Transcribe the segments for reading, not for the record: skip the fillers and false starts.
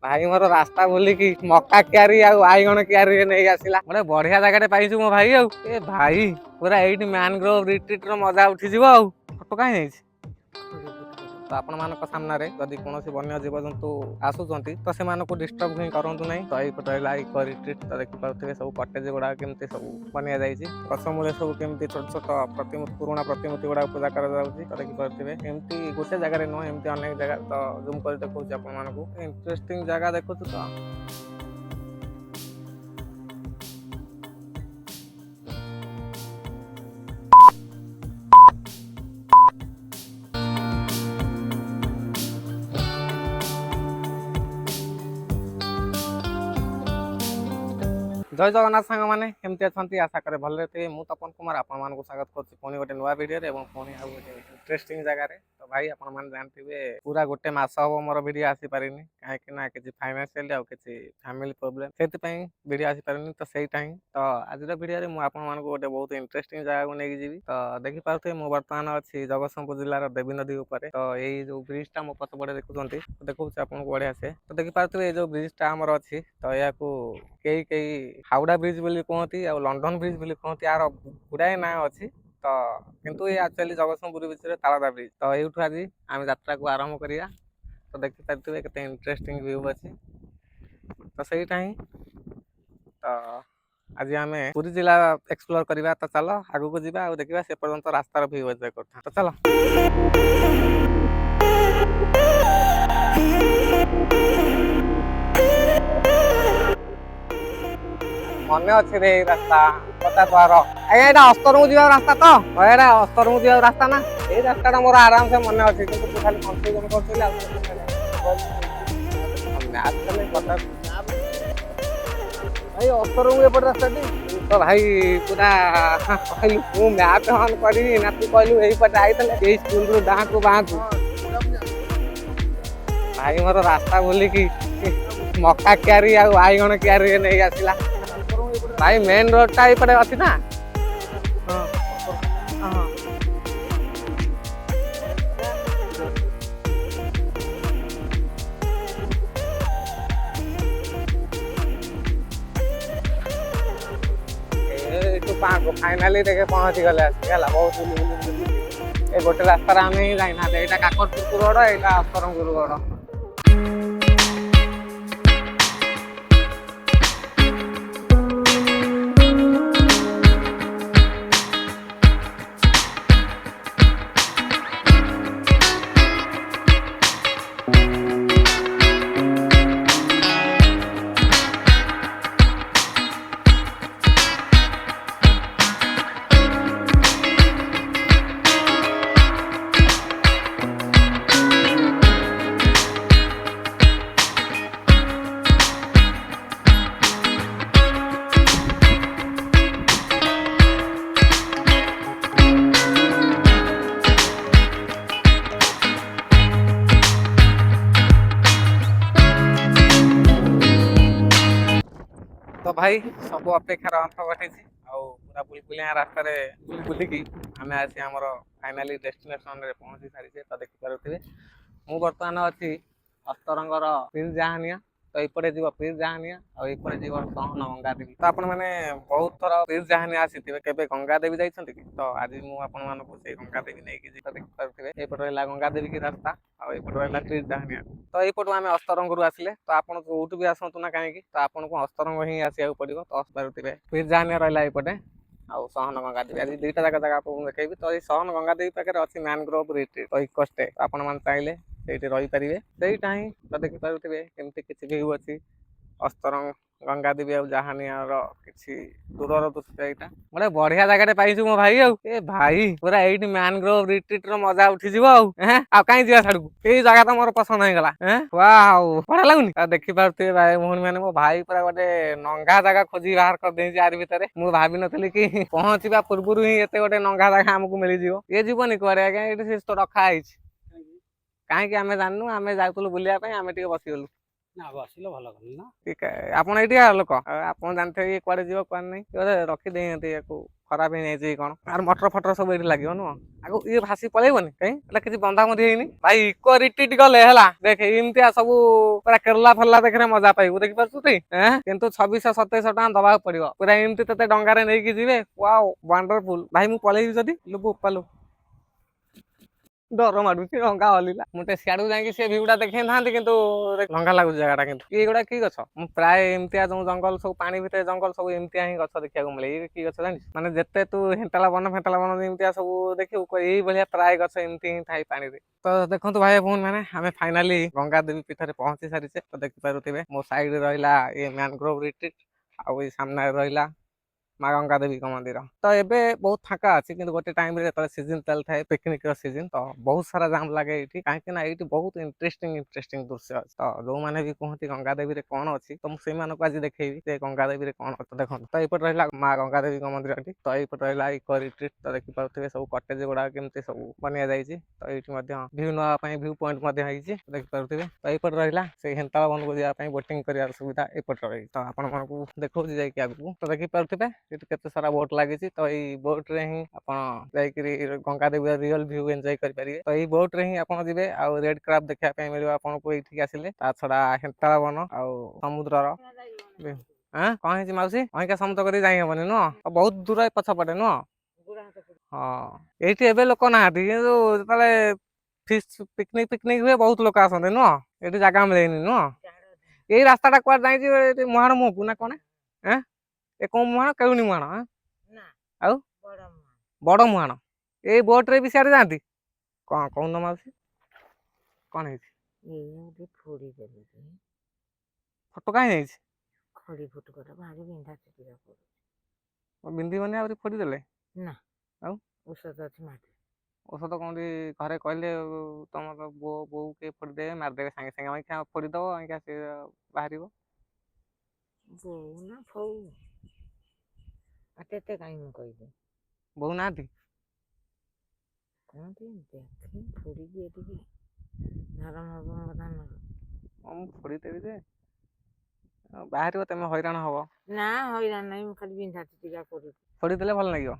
भाई मोर रास्ता भूलिकी मक्का क्यारी आ बाइगण क्यारी नहीं आसला गोटे बढ़िया जगह पाइछु मो भाई ए भाई पूरा एइट मैनग्रोव रिट्रीट रो मजा उठी जीवो फोटो कहीं नहीं तो आपण मानक सामने जदि कौन वन्य जीवजंतु आसुचंती तो से डिस्टर्ब ही करंतु नहीं तो ये रहा इको रिट्रीट तो देखिपे सब कटेज गुड़ा केमती सब बनिया गछमूले सब केमती छोट छोट प्रतिमूर्ति पुराणा प्रतिमूर्ति गुड़ा पूजा कर देखिपे एमती गोटे जगह नुह एमती अनेक जगह तो जूम कर देखा आपको इंटरेस्टिंग जगह देखु तो जय जगन्नाथ सांग मैंने केमती अच्छा आशा करे भले थे मु तपन कुमार आपण स्वागत करुच्ची पुणी गोटे नुआ वीडियो पुणी आ गोटे इंटरेस्टिंग जगह तो भाई आपण मैंने जानते पूरा गोटे मस हम मोर वीडियो आसी पारिनी कहीं किसी फाइनान्शियल आउ किसी फैमिली प्रोब्लेम से वीडियो आसी पारिनी तो सही ही तो आज वीडियो मुझे गोटे बहुत इंटरेस्टिंग जगह को लेकिन जीवी तो देखी पारे मुझे बर्तमान अच्छी जगतसिंहपुर जिलार देवी नदी उपर तो यही जो ब्रिजटा मो पछपटे देखुं देखा आपको बढ़िया से तो देखी पारे ये जो ब्रिजटा आमर अच्छी तो या कई कई हावड़ा ब्रिज बोली कहती आ लंडन ब्रिज बोली कहती यार गुड़ाए ना अच्छी तो किंतु ये एक्चुअली जगतसिंहपुर विषय तालदा ब्रिज तो यूठू आज आम यात्रा को आरंभ करिया तो देखी पारे केते इंटरेस्टिंग व्यू अच्छी तो सहीटा ही तो आज आम पुरी जिला एक्सप्लोर करवा तो चलो आगू को जावा देखा से पर्यंत रास्तार व्यू एंजॉय करता तो चलो मन अच्छे रे रास्ता 50 यहाँ अस्तरंग जा रास्ता तो यहाँ अस्तरंग जा रास्ता ना ये रास्ता मोर आराम से मन अच्छे कि खाली कन्फ्यूजन कर भाई अस्तरंग एपट रास्ता तो भाई पूरा कहलु मैप ऑन करी ना तू कहलु यही पटे आई स्कूल रू डाँ को बाँ को भाई मोर रास्ता भूलिकी मक्का क्यारी आ बाइगण क्यारी नहीं आसला भाई मेन रोड टा ये अच्छी ना फाइनाली देखे पहुंची गले बहुत ये गोटे रास्ता आम ही जाना यहाँ काकटपुर रोड यहाँ अस्तरंगपुर रोड तो भाई सब अपेक्षार अंत घटी पूरा बुलबुलिया रास्तार बुलिकी आम आसी आम फाइनाली डेस्टिनेशन रे पहुंची सारी तो देखिपे मु बर्तमान अच्छी अस्तरंगर पीर जहानिया तो ये जीव पीर जहानिया और ये जीव सहन गंगा देवी तो आपण मैंने बहुत थर पीर जहानिया आसी केबे गंगा देवी जाइछंती कि तो आज मुझे गंगा देवी नहीं कि देखिपे एपट रहा गंगा देवी की रास्ता और ये रहा पीर जहानिया तो यू आम अस्तरंग आसिले तो आपड़ जो भी आसतु ना कहीं तो आपको अस्तरंग ही आसो पड़ो तो पारे पीर जहानिया रहा एपटे आउ सहन गंगा देवी आज दुईटा जगह आपको देखी तो ये सहन गंगा देवी पाखे अच्छी मैनग्रोव रिट्रीट तो इको स्टे आपण मैंने चाहिए से रहीपर सहीटा ही तो देखिपे केमती किसी व्यू अच्छी अस्तरंग गंगा देवी आ जहानियार किसी दूर दृश्य यहाँ गोटे बढ़िया जगह पाइछु मो भाई ए भाई पूरा एइट मैनग्रोव रिट्रीट रो मजा उठी जीवो आ कहीं जा छाड़ू ये जगह तो मोर पसंद हो गला वाओ बढ़िया लगुनी देखि पारुथिबे भाई भौणी माने मो भाई पूरा गोटे नंगा जगह खोजी बाहर कर देछि यार भितर मु भाबी नथली कि पहुंचबा पूर्वरु ही एते गोटे नंगा जगह हमकु मिली जीवो ये जीवनी कुआडे आज्ञा एठी से तो रखा आइछि कहीं आम जानू आम जाऊँ बुलिया आम टे बसीगलु ना बसिल भल ना ठीक है आप लोक आप जानते ये कड़े जीव कड़े नहीं रखी दे ଖରାପ ହେଇଯାଇଛି କଣ ଆର ମଟର ଫଟର ସବୁ ଏଠି ଲାଗିବ ନୁହଁ ଆଗ ଇଏ ଭାସି ପଳେଇବନି କାଇଁ ଏଟା କିଛି ବନ୍ଧାବନ୍ଧି ହେଇନି ଭାଇ ଇକୋ ରିଟ୍ରିଟ୍ ଗଲେ ହେଲା ଦେଖ ଏମିତିଆ ସବୁ ପୁରା କେରଲା ଫେରଲା ଦେଖିରେ ମଜା ପାଇବୁ ଦେଖିପାରୁଛୁ ଟି କିନ୍ତୁ 2600-2700 ଟଙ୍କା ଦବାକୁ ପଡିବ ପୁରା ଏମିତି ତତେ ଡଙ୍ଗାରେ ନେଇକି ଯିବେ ୱାଓ ୱାଣ୍ଡରଫୁଲ ଭାଇ ମୁଁ ପଳେଇବି ଯଦି ଲୁବୁ ପାଲୁ ଡର ମାଡୁଛି ଡଙ୍ଗା ହଲିଲା ମୁଁ ଟିକେ ସିଆଡକୁ ଯାଇକି ସେ ଭିଉ ଟା ଦେଖେଇଥାନ୍ତି କିନ୍ତୁ ଡଙ୍ଗା ଲାଗୁଛି ଜାଗାଟା କିନ୍ତୁ ଏଇଗୁଡା କି ଗଛ ମୁଁ ପ୍ରାୟ ଏମିତିଆ ଯୋଉ ଜଙ୍ଗଲ ସବୁ ପାଣି ଭିତରେ ଜଙ୍ଗଲ ସବୁ ଏମିତିଆ ହିଁ ଗଛ ଦେଖିବାକୁ ମିଳେ ଏଇ କି ଗଛ ଜାଣିଛୁ ମାନେ ଯେତେ ତୁ ହେଣ୍ଟାଳ ବନ ଏମିତିଆ ସବୁ ଦେଖିବୁ ଏଇଭଳିଆ ପ୍ରାୟ ଗଛ ଏମିତି ହିଁ ଥାଏ ପାଣିରେ ତ ଦେଖନ୍ତୁ ଭାଇ ଭଉଣୀ ମାନେ ଆମେ ଫାଇନାଲି ଗଙ୍ଗା ଦେବୀ ପୀଠରେ ପହଞ୍ଚି ସାରିଛେ ତ ଦେଖିପାରୁଥିବେ ମୋ ସାଇଡରେ ରହିଲା ଏ ମ୍ୟାନଗ୍ରୋଭ ରିଟ୍ରିଟ୍ ଆଉ ଏଇ ସାମ୍ନାରେ ରହିଲା ମା ଗଙ୍ଗା ଦେବୀଙ୍କ ମନ୍ଦିର ତ ଏବେ ବହୁତ ଫାଙ୍କା ଅଛି କିନ୍ତୁ ଗୋଟେ ଟାଇମରେ ଯେତେବେଳେ ସିଜନ ଚାଲିଥାଏ ପିକନିକର ସିଜନ ତ ବହୁତ ସାରା ଜାମ୍ ଲାଗେ ଏଇଠି କାହିଁକି ନା ଏଇଠି ବହୁତ ଇଣ୍ଟରେଷ୍ଟିଂ ଦୃଶ୍ୟ ଅଛି ତ ଯୋଉମାନେ ବି କୁହନ୍ତି ଗଙ୍ଗା ଦେବୀରେ କଣ ଅଛି ତ ମୁଁ ସେଇମାନଙ୍କୁ ଆଜି ଦେଖେଇବି ଯେ ଗଙ୍ଗା ଦେବୀରେ କଣ ଅଛି ଦେଖନ୍ତୁ ତ ଏଇପଟେ ରହିଲା ମା ଗଙ୍ଗା ଦେବୀଙ୍କ ମନ୍ଦିରଟି ତ ଏଇପଟେ ରହିଲା ଇକୋ ରିଟ୍ରିଟ୍ ତ ଦେଖିପାରୁଥିବେ ସବୁ କଟେଜ ଗୁଡାକ କେମିତି ସବୁ ବନିଆ ଯାଇଛି ତ ଏଇଠି ମଧ୍ୟ ଭ୍ୟୁ ନେବା ପାଇଁ ଭ୍ୟୁ ପଏଣ୍ଟ ମଧ୍ୟ ହେଇଛି ଦେଖିପାରୁଥିବେ ତ ଏଇପଟେ ରହିଲା ସେଇ ହେନ୍ତାଳ ବନକୁ ଯିବା ପାଇଁ ବୋଟିଂ କରିବାର ସୁବିଧା ଏପଟେ ରହିଛି ତ ଆପଣମାନଙ୍କୁ ଦେଖଉଛି ଯାଇକି ଆଗକୁ ତ ଦେଖିପାରୁଥିବେ ଏଠି କେତେ ସାରା ବୋଟ ଲାଗିଛି ତ ଏଇ ବୋଟ ରେ ହିଁ ଆପଣ ଯାଇକିରି ଗଙ୍ଗା ଦେବୀର ରିଅଲ ଭ୍ୟୁ ଏନ୍ଜୟ କରିପାରିବେ ତ ଏଇ ବୋଟ ରେ ହିଁ ଆପଣ ଯିବେ ଆଉ ରେଡ କ୍ରାଫ୍ଟ ଦେଖିବା ପାଇଁ ମିଳିବ ଆପଣଙ୍କୁ ଏଇଠିକି ଆସିଲେ ତା ଛଡା ହେନ୍ତାଳ ବନ ଆଉ ସମୁଦ୍ରର କଣ ହେଇଛି ମାଉସୀ ଅଇକା ସମୁଦ୍ର କରି ଯାଇ ହବନି ନୁହଁ ବହୁତ ଦୂର ପଛପଟେ ନୁହଁ ହଁ ଏଇଠି ଏବେ ଲୋକ ନାହାନ୍ତି କିନ୍ତୁ ଯେତେବେଳେ ଫିଷ୍ଟ ପିକନିକ ହୁଏ ବହୁତ ଲୋକ ଆସନ୍ତି ନୁହଁ ଏଠି ଜାଗା ମିଳେନି ନୁହଁ ଏଇ ରାସ୍ତାଟା କୁଆଡେ ଯାଇଛି ମୁହାଣ ମୁହଁକୁ ନା କଣ ଏ କୋଉ ମୁହାଣ କେଉନି ମୁହାଣ ଆଉ ବଡ ମୁହାଣ ଏଇ ବୋଟ ରେ ବି ସିଆଡେ ଯାଆନ୍ତି କଣ କହୁନ ମାଉସୀ କଣ ହେଇଛି ଫଟୋ କାହିଁ ଯାଇଛି ବିନ୍ଧିବନି ଆହୁରି ଫୋଡିଦେଲେ ନା ଆଉ ଔଷଧ କଣ ଘରେ କହିଲେ ତମର ବୋଉ କିଏ ଫୋଡିଦେବେ ମାରିଦେବେ ସାଙ୍ଗେ ସାଙ୍ଗେ ଅଇଁଠା ଫୋଡିଦବ ଅଇଁଠା ସେ ବାହାରିବ ବୋଉ ନାହାନ୍ତି ମୁଁ ଫୋଡିଦେବି ଯେ ବାହାରିବ ତମେ ହଇରାଣ ହବ ନା ହଇରାଣ ନାହିଁ ମୁଁ ଖାଲି ବିନ୍ଧା ଛିଟିକା କରୁଛି ଫୋଡିଦେଲେ ଭଲ ଲାଗିବ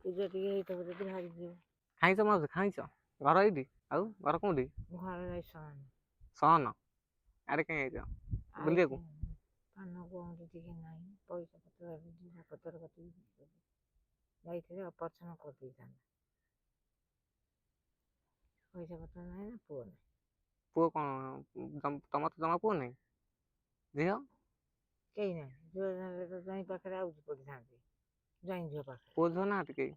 ପୂଜା ଟିକେ ହେଇଥିବ ଯଦି ବାହାରିଯିବ ଖାଇଛ ମାଉସୀ ଖାଇଛ ଘର ଏଇଠି ଆଉ ଘର କୋଉଠି ଘର ସହନ ଆରେ କାହିଁ ଯାଇଛ ବୁଲିବାକୁ ଟିକେ ନାହିଁ ପଇସା ପତ୍ର ଯାଇଥିଲେ ଅପରେସନ କରିଦେଇଥାନ୍ତେ ପଇସା ପତ୍ର ନାହିଁ ନା ପୁଅ ନାହିଁ ପୁଅ କଣ ତମର ତ ଜମା ପୁଅ ନାହିଁ ଝିଅ କେହି ନାହିଁ ଜ୍ୱାଇଁ ପାଖରେ ଆଉଜି ପଡିଥାନ୍ତି ଜ୍ୱାଇଁ ଝିଅ ପାଖରେ ପୁଅ ଝିଅ ନାହାନ୍ତି କେହି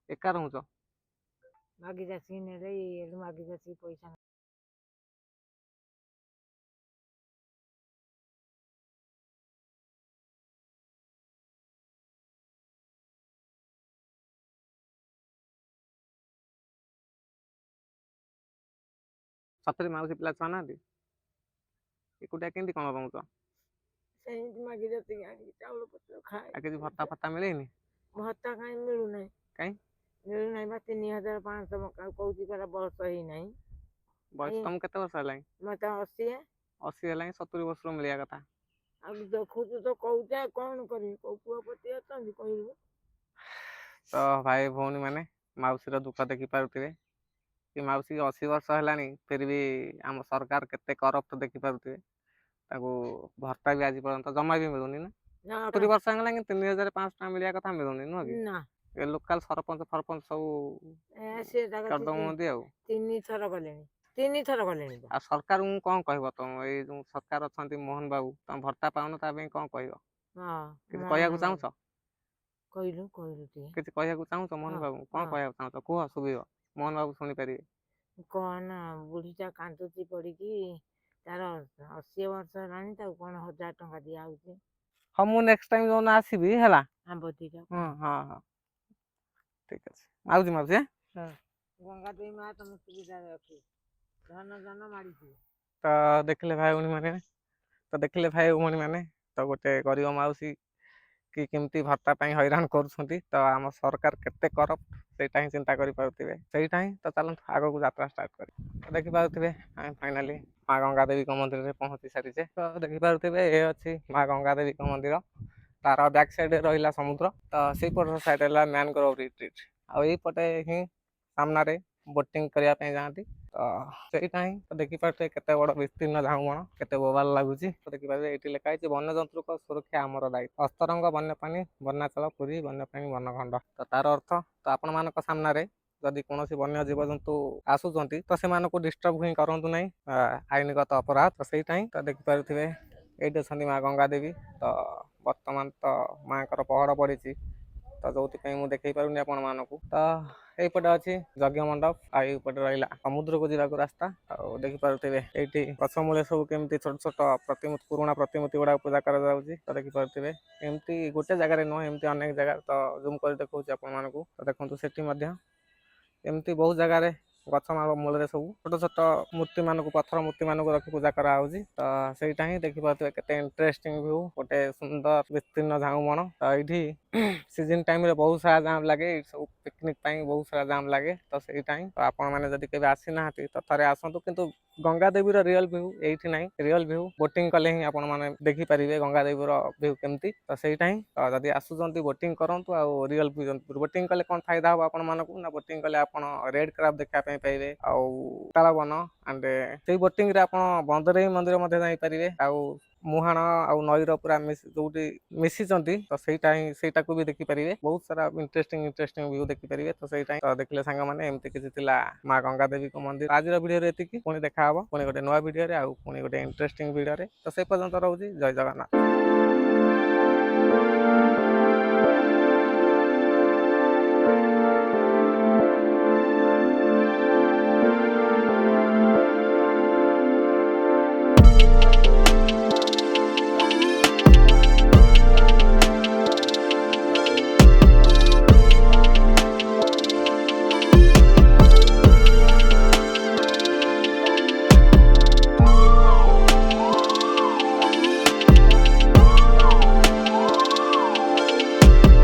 ଏକା ରହୁଛ ମାଗି ଯାଚିକି ନେଲେ ମାଗି ଯାଚିକି ପଇସା ସତରେ ମାଉସୀ ପିଲା ଛୁଆ ନାହାନ୍ତି ଏକୁଟିଆ କେମିତି କଣ ରହୁଛ ସେମିତି ମାଗି ଯାଚିକି ଆଣିକି ଚାଉଳ ପତ୍ର ଖାଏ ଆଉ କିଛି ଭତ୍ତା ଫତ୍ତା ମିଳେନି ଭତ୍ତା କାହିଁ ମିଳୁନାହିଁ କାହିଁ ମିଳୁନାହିଁ ବା 3500 କହୁଛି ପରା ବୟସ ହେଇନାହିଁ ବୟସ ତମକୁ କେତେ ବର୍ଷ ହେଲାଣି ମତେ 80 ହେଲାଣି 70 ବର୍ଷରୁ ମିଳିବା କଥା ଆଉ ଦେଖୁଛୁ ତ କହୁଛେ କଣ କରିବି କୋଉ ପୁଅ ପତି ଅଛନ୍ତି କହିବୁ ତ ଭାଇ ଭଉଣୀ ମାନେ ମାଉସୀର ଦୁଃଖ ଦେଖିପାରୁଥିବେ କି ମାଉସୀ 80 ବର୍ଷ ହେଲାଣି ଫିର ବି ଆମ ସରକାର କେତେ କରପ୍ଟ ଦେଖିପାରୁଥିବେ ତାକୁ ଭତ୍ତା ବି ଆଜି ପର୍ଯ୍ୟନ୍ତ ଜମା ବି ମିଳୁନି ନା 70 ବର୍ଷ ହେଇଗଲାଣି 3500 ଟଙ୍କା ମିଳିବା କଥା ମିଳୁନି ନୁହଁ କି ଏ ଲୋକାଲ ସରପଞ୍ଚ ସବୁ କରିଦଉଛନ୍ତି ଆଉ 3 ଥର ଗଲେଣି ଆଉ ସରକାରଙ୍କୁ କଣ କହିବ ତମ ଏଇ ଯୋଉ ସରକାର ଅଛନ୍ତି ମୋହନ ବାବୁ ତମ ଭତ୍ତା ପାଉନ ତା ପାଇଁ କଣ କହିବ କିଛି କହିବାକୁ ଚାହୁଁଛ କିଛି କହିବାକୁ ଚାହୁଁଛ ମୋହନ ବାବୁ କଣ କହିବାକୁ ଚାହୁଁଛ କୁହ ଶୁଭିବ ମୋହନ ବାବୁ ଶୁଣିପାରିବେ କଣ ବୁଢୀଟା କାନ୍ଦୁଛି ପଡିକି ତାର 80 ବର୍ଷ ହେଲାଣି ତାକୁ କଣ 1000 ଟଙ୍କା ଦିଆହଉଛି ହଁ ମୁଁ ନେକ୍ସଟ ଟାଇମ ଯୋଉଦିନ ଆସିବି ହେଲା ହଁ ଠିକ ଅଛି ଆଉଛି ମାଉସୀ ଗଙ୍ଗା ଦେବୀ ମା ତମ ସୁବିଧାରେ ଅଛି ଧନ ମାଡ଼ିଛି ତ ଦେଖିଲେ ଭାଇ ଭଉଣୀ ମାନେ ତ ଗୋଟେ ଗରିବ ମାଉସୀ କି କେମିତି ଭତ୍ତା ପାଇଁ ହଇରାଣ କରୁଛନ୍ତି ତ ଆମ ସରକାର କେତେ କରପ୍ଟ ସେଇଟା ହିଁ ଚିନ୍ତା କରିପାରୁଥିବେ ସେଇଟା ହିଁ ତ ଚାଲନ୍ତୁ ଆଗକୁ ଯାତ୍ରା ଷ୍ଟାର୍ଟ କରି ଦେଖିପାରୁଥିବେ ଆମେ ଫାଇନାଲି ମା ଗଙ୍ଗା ଦେବୀଙ୍କ ମନ୍ଦିରରେ ପହଞ୍ଚି ସାରିଛେ ତ ଦେଖିପାରୁଥିବେ ଏ ଅଛି ମା ଗଙ୍ଗା ଦେବୀଙ୍କ ମନ୍ଦିର तार बैक साइड रहा समुद्र तो सेपट साइड है मैनग्रोव रिट्रीट आईपटे ही सामने बोटिंग करने जाती तो ସେଇଟା ହିଁ ତ ଦେଖିପାରୁଥିବେ କେତେ ବଡ଼ ବିସ୍ତୀର୍ଣ୍ଣ ଝାଉଁବଣ କେତେ ବୋବାଲ ଲାଗୁଛି ତ ଦେଖିପାରୁଥିବେ ଏଇଠି ଲେଖା ହେଇଛି ବନ୍ୟଜନ୍ତୁଙ୍କ ସୁରକ୍ଷା ଆମର ଦାୟିତ୍ୱ ଅସ୍ତରଙ୍ଗ ବନ୍ୟପ୍ରାଣୀ ବନ୍ୟାଚଳ ପୁରୀ ବନ୍ୟପ୍ରାଣୀ ବନଖଣ୍ଡ ତ ତାର ଅର୍ଥ ତ ଆପଣମାନଙ୍କ ସାମ୍ନାରେ ଯଦି କୌଣସି ବନ୍ୟ ଜୀବଜନ୍ତୁ ଆସୁଛନ୍ତି ତ ସେମାନଙ୍କୁ ଡିଷ୍ଟର୍ବ ହିଁ କରନ୍ତୁ ନାହିଁ ଆଇନଗତ ଅପରାଧ ତ ସେଇଟା ହିଁ ତ ଦେଖିପାରୁଥିବେ ଏଇଠି ଅଛନ୍ତି ମା ଗଙ୍ଗା ଦେବୀ ତ ବର୍ତ୍ତମାନ ତ ମାଙ୍କର ପହଡ଼ ପଡ଼ିଛି ତ ଯୋଉଥିପାଇଁ ମୁଁ ଦେଖେଇ ପାରୁନି ଆପଣମାନଙ୍କୁ ତ এইপଟେ ଅଛି ଯଜ୍ଞ ମଣ୍ଡପ ଆଉ ଏଇପଟେ ରହିଲା ସମୁଦ୍ରକୁ ଯିବାକୁ ରାସ୍ତା ଆଉ ଦେଖିପାରୁଥିବେ ଏଇଠି ଗଛ ମୂଳେ ସବୁ କେମିତି ଛୋଟ ଛୋଟ ପ୍ରତିମୂର୍ତ୍ତି ପୁରୁଣା ପ୍ରତିମୂର୍ତ୍ତି ଗୁଡାକ ପୂଜା କରାଯାଉଛି ତ ଦେଖିପାରୁଥିବେ ଏମିତି ଗୋଟେ ଜାଗାରେ ନୁହଁ ଏମିତି ଅନେକ ଜାଗାରେ ତ ଜୁମ୍ କରି ଦେଖଉଛି ଆପଣମାନଙ୍କୁ ତ ଦେଖନ୍ତୁ ସେଠି ମଧ୍ୟ ଏମିତି ବହୁତ ଜାଗାରେ ଗଛ ମୂଳରେ ସବୁ ଛୋଟ ଛୋଟ ମୂର୍ତ୍ତି ମାନଙ୍କୁ ପଥର ମୂର୍ତ୍ତି ମାନଙ୍କୁ ରଖି ପୂଜା କରାହଉଛି ତ ସେଇଟା ହିଁ ଦେଖିପାରୁଥିବେ କେତେ ଇଣ୍ଟରେଷ୍ଟିଂ ଭ୍ୟୁ ଗୋଟେ ସୁନ୍ଦର ବିସ୍ତୀର୍ଣ୍ଣ ଝାଉଁବଣ ତ ଏଇଠି ସିଜନ ଟାଇମରେ ବହୁତ ସାରା ଜାମ୍ ଲାଗେ ଏଇଠି ସବୁ ପିକନିକ ପାଇଁ ବହୁତ ସାରା ଜାମ୍ ଲାଗେ ତ ସେଇଟା ହିଁ ତ ଆପଣମାନେ ଯଦି କେବେ ଆସିନାହାନ୍ତି ତ ଥରେ ଆସନ୍ତୁ କିନ୍ତୁ ଗଙ୍ଗା ଦେବୀର ରିଅଲ ଭ୍ୟୁ ଏଇଠି ନାହିଁ ରିଅଲ ଭ୍ୟୁ ବୋଟିଂ କଲେ ହିଁ ଆପଣମାନେ ଦେଖିପାରିବେ ଗଙ୍ଗା ଦେବୀର ଭ୍ୟୁ କେମିତି ତ ସେଇଟା ହିଁ ତ ଯଦି ଆସୁଛନ୍ତି ବୋଟିଂ କରନ୍ତୁ ଆଉ ରିଅଲ ଭ୍ୟୁ ବୋଟିଂ କଲେ କ'ଣ ଫାଇଦା ହବ ଆପଣମାନଙ୍କୁ ନା ବୋଟିଂ କଲେ ଆପଣ ରେଡ୍ କ୍ରାବ୍ ଦେଖିବା ପାଇଁ ପାଇବେ ଆଉ ତାଳବନ ଆଣ୍ଡ ସେଇ ବୋଟିଂ ରେ ଆପଣ ବନ୍ଦରେଇ ମନ୍ଦିର ମଧ୍ୟ ଯାଇପାରିବେ ଆଉ ମୁହାଣ ଆଉ ନଈର ପୁରା ଯୋଉଠି ମିଶିଛନ୍ତି ତ ସେଇଟାକୁ ବି ଦେଖିପାରିବେ ବହୁତ ସାରା ଇଣ୍ଟରେଷ୍ଟିଂ ଭ୍ୟୁ ଦେଖିପାରିବେ ତ ସେଇଟା ହିଁ ତ ଦେଖିଲେ ସାଙ୍ଗମାନେ ଏମିତି କିଛି ଥିଲା ମା ଗଙ୍ଗା ଦେବୀଙ୍କ ମନ୍ଦିର ଆଜିର ଭିଡ଼ିଓରେ ଏତିକି ପୁଣି ଦେଖା ହବ ପୁଣି ଗୋଟେ ନୂଆ ଭିଡ଼ିଓରେ ଆଉ ପୁଣି ଗୋଟେ ଇଣ୍ଟରେଷ୍ଟିଂ ଭିଡ଼ିଓରେ ତ ସେ ପର୍ଯ୍ୟନ୍ତ ରହୁଛି ଜୟ ଜଗନ୍ନାଥ।